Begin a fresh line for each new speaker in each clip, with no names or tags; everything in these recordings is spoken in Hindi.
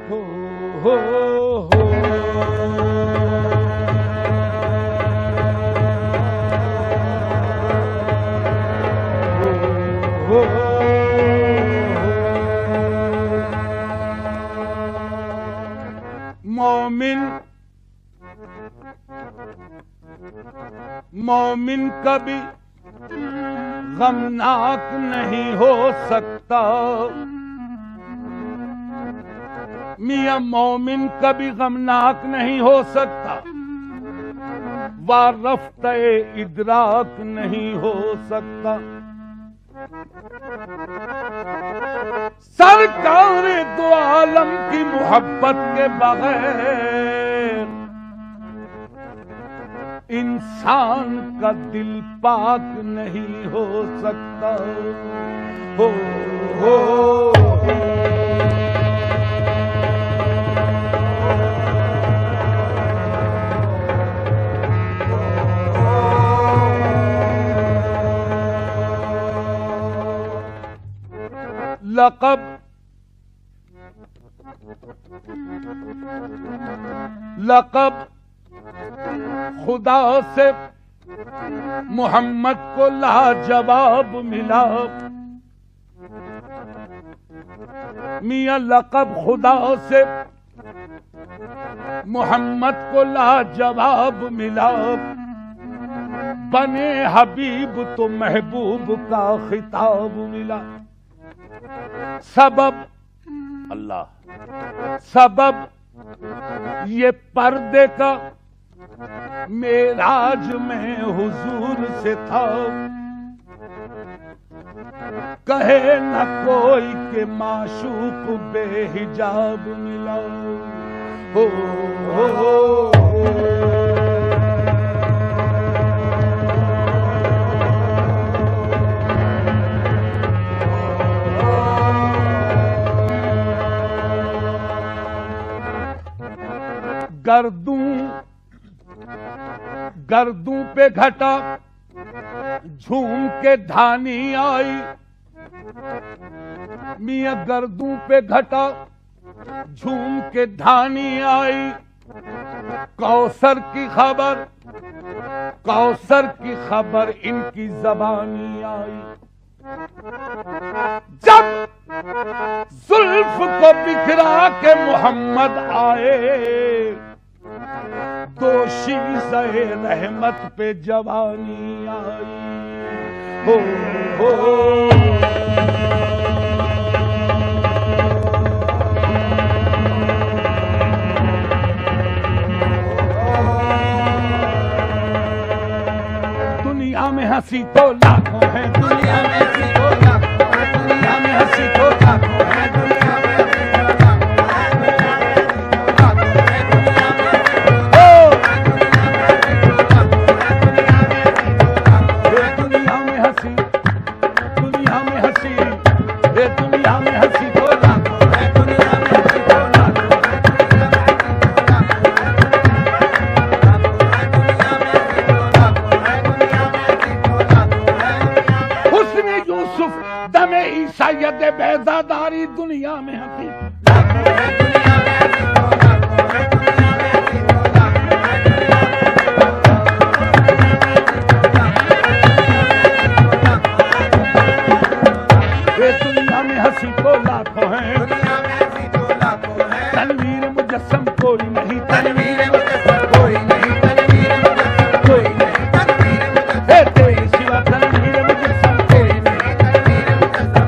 हो हो हो हो मोमिन कभी गमनाक नहीं हो सकता। मियां मोमिन कभी गमनाक नहीं हो सकता, वारफ्ते इदराक नहीं हो सकता। सरकार दो आलम की मोहब्बत के बगैर इंसान का दिल पाक नहीं हो सकता। हो हो लक़ब खुदा से मोहम्मद को लाजवाब मिला। मियां लक़ब खुदा से मोहम्मद को लाजवाब मिला। बने हबीब तो महबूब का खिताब मिला। सबब अल्लाह, सबब ये पर्दे का मेराज में हुजूर से था। कहे न कोई के माशूक बेहिजाब मिला। हो हो गर्दू पे घटा झूम के धानी आई। मियां गर्दू पे घटा झूम के धानी आई। कौसर की खबर इनकी जबानी आई। जब जुल्फ को बिखरा के मोहम्मद आए, दोषी सहे रहमत पे जवानी आई। हो हो दुनिया में हंसी तो लाखों है, दुनिया में हंसी तो लाखों है, दुनिया में हंसी तो लाखों है, दुनिया में बेजादारी दुनिया में हंसी। दुनिया में हंसी तो लाखों है, तनवीर मुजस्सम कोई नहीं, तनवीर मुजस्सम कोई नहीं, तनवीर मुजस्सम कोई नहीं, तनवीर मुजस्सम तेरे सिवा तनवीर मुजस्सम कोई नहीं, तनवीर मुजस्सम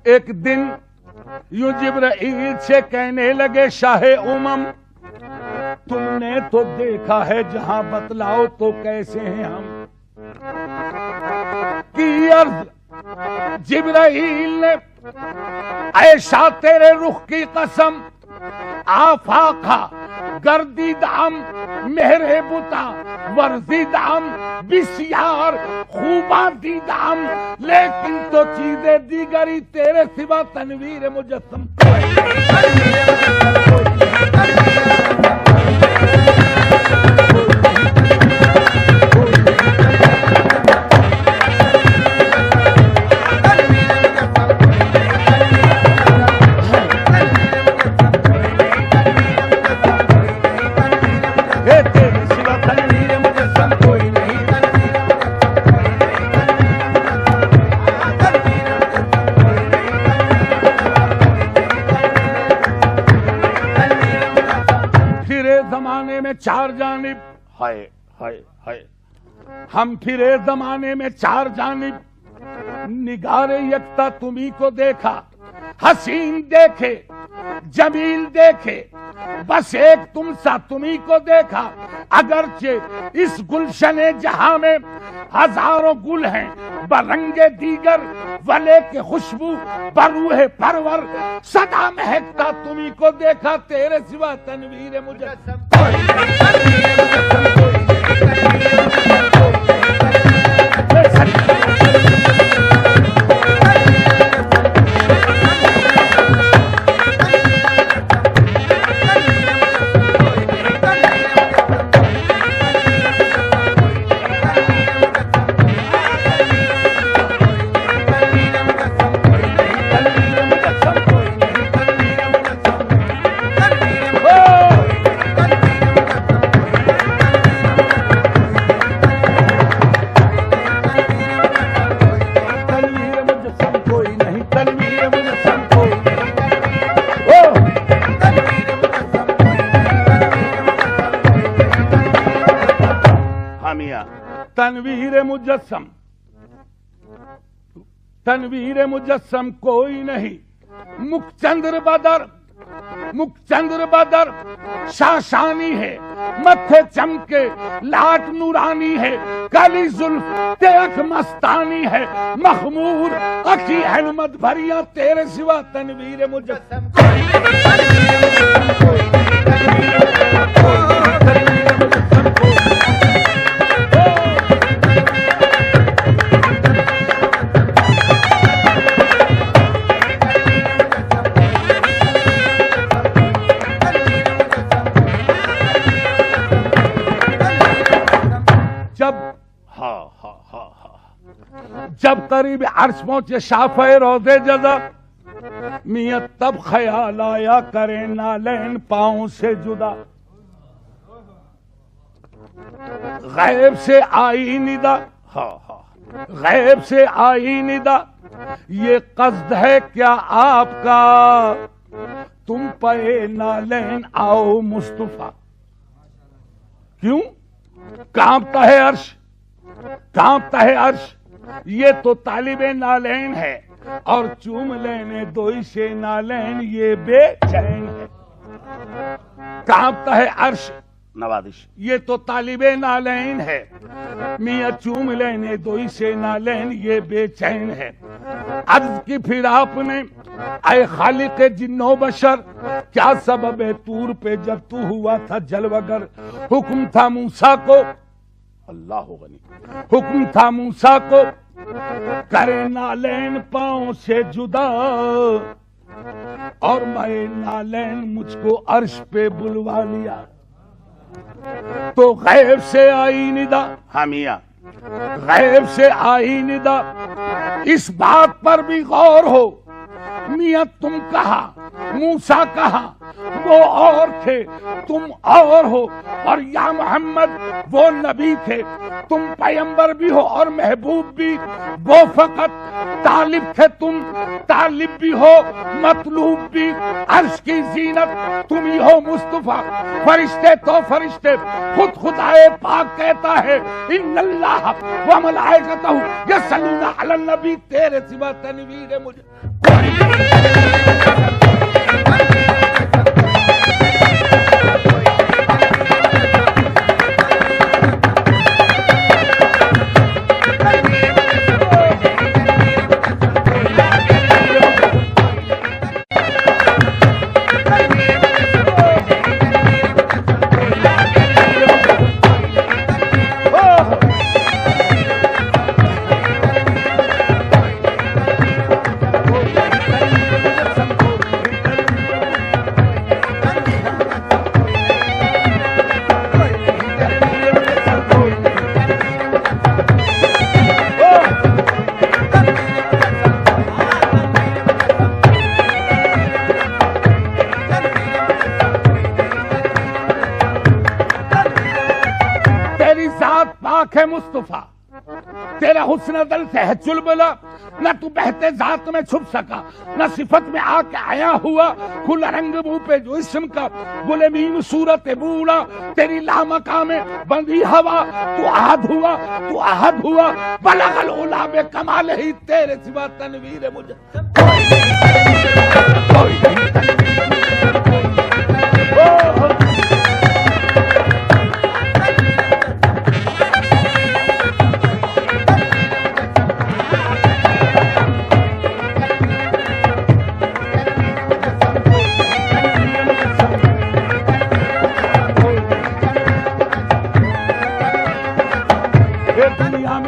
एक दिन यूं जिब्राइल से कहने लगे, शाहे उमम तुमने तो देखा है जहां, बतलाओ तो कैसे हैं हम। की अर्ज जिब्राइल ने, ऐशा तेरे रुख की कसम, आफाका गर्दीदाम मेहरे बुता वर्जीदाम बिस्यार खूबा दीदाम, लेकिन तो चीजें दीगरी तेरे सिवा तनवीर मुजस्सम। चार जानिब हाय हाय हाय, हम फिरे जमाने में चार जानिब, निगारे यकता तुम्ही को देखा, हसीन देखे जमील देखे, बस एक तुम सा तुम्ही को देखा। अगरचे इस गुलशने जहां में हजारों गुल हैं, बरंगे दीगर वले के खुशबू बरूहे परवर, सदा महकता तुम्ही को देखा, तेरे सिवा तनवीर मुजस्सम। तनवीर मुजस्सम, तनवीर मुजस्सम कोई नहीं, मुखचंद्र बदर शाशानी है, मत्थे चमके लाट नूरानी है, काली जुल्फ तेख मस्तानी है, मखमूर अखी अहमद भरिया, तेरे सिवा तनवीर मुजस्सम। जब करीब अर्श पहुंचे शाफ़े रोज़े जज़ा, मियां तब ख्याल आया करे नालैन पाँव से जुदा। गैब से आई निदा, गैब से आई निदा, ये कस्द है क्या आपका, तुम पे नालैन आओ मुस्तफा। क्यों कांपता है अर्श, कांपता है अर्श, ये तो तालिबे नालैन है, और चूम लेने दोई से नालैन ये बेचैन है। कांपता है अर्श नवादिश, ये तो तालिबे नालैन है, मियां चूम लेने दोई से नालैन ये बेचैन है। अर्ज की फिर आपने आए खालिक जिन्नो बशर, क्या सबब है तूर पे जब तू हुआ था जलवगर। हुक्म था मूसा को, अल्लाह गनी, हुक्म था मूसा को करे नालैन पाँव से जुदा, और मैं नालैन मुझको अर्श पे बुलवा लिया। तो गैब से आई निदा, हामिया गैब से आई निदा, इस बात पर भी गौर हो, मियां तुम कहा मूसा कहा, वो और थे तुम और हो, और या मोहम्मद वो नबी थे, तुम पैगंबर भी हो और महबूब भी, वो फकत तालिब थे, तुम तालिब भी हो मतलूब भी। अर्श की जीनत तुम ही हो मुस्तफा, फरिश्ते तो फरिश्ते, खुद खुदाए पाक कहता है इन्नल्लाह व मलाइकतहू यसल्लूना अलन नबी, तेरे सिवा तनवीर मुझे। है मुस्तफा, तेरा हुस्न दल से है चुलबुला, न तू बहते जात में छुप सका, न सिफत में आके आया हुआ, खुला रंग मुंह पे जो इसम का, गुले मीन सूरत बूढ़ा, तेरी लामका में बंदी हवा, तू आहद हुआ, बलगल उला में कमाल ही तेरे सिवा तनवीर मुझे कोई नहीं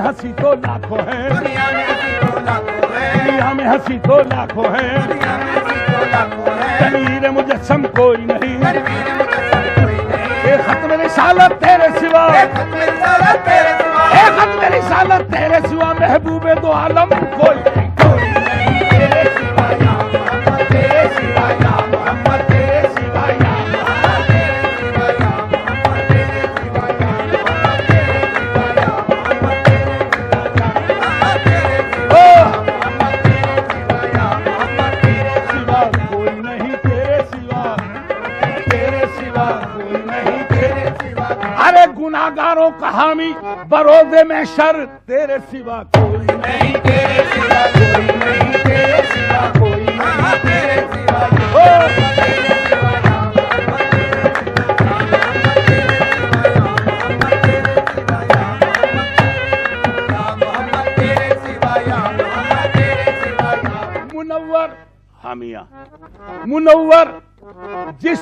हंसी तो लाखों है, दुनिया में हंसी तो लाखों है, तनवीर मुजस्सम कोई नहीं, एक खत्म रिसालत तेरे सिवा, एक खत्म रिसालत तेरे सिवा, महबूबे दो आलम कोई नहीं, तेरे सिवा या मोहम्मद, तेरे सिवा या मोहम्मद, तेरे सिवा या गुनाहगारों का हामी बरोज़े में शर तेरे सिवा कोई नहीं, तेरे सिवा कोई नहीं, तेरे सिवा कोई नहीं, तेरे सिवा मुनव्वर हामिया, मुनव्वर जिस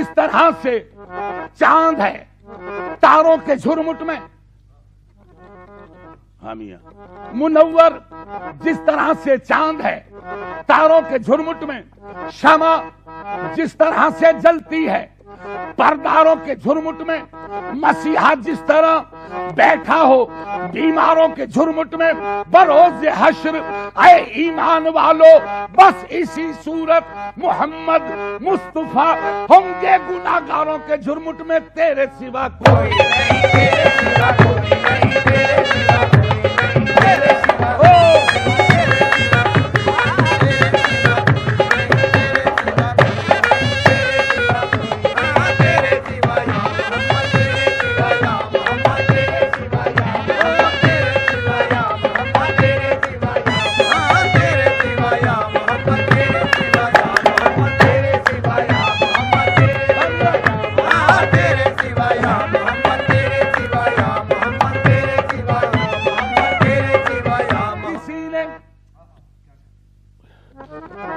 तरह से चांद है तारों के झुरमुट में, हामिया, मुनव्वर जिस तरह से चांद है तारों के झुरमुट में, शमा जिस तरह से जलती है परदारों के झुरमुट में, मसीहा जिस तरह बैठा हो बीमारों के झुरमुट में, बरोज़े हश्र ऐ ईमान वालों बस इसी सूरत मोहम्मद मुस्तफा होंगे गुनाहगारों के झुरमुट में, तेरे सिवा कोई नहीं, तेरे सिवा कोई नहीं, तेरे सिवा कोई नहीं, तेरे सिवा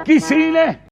किसी ने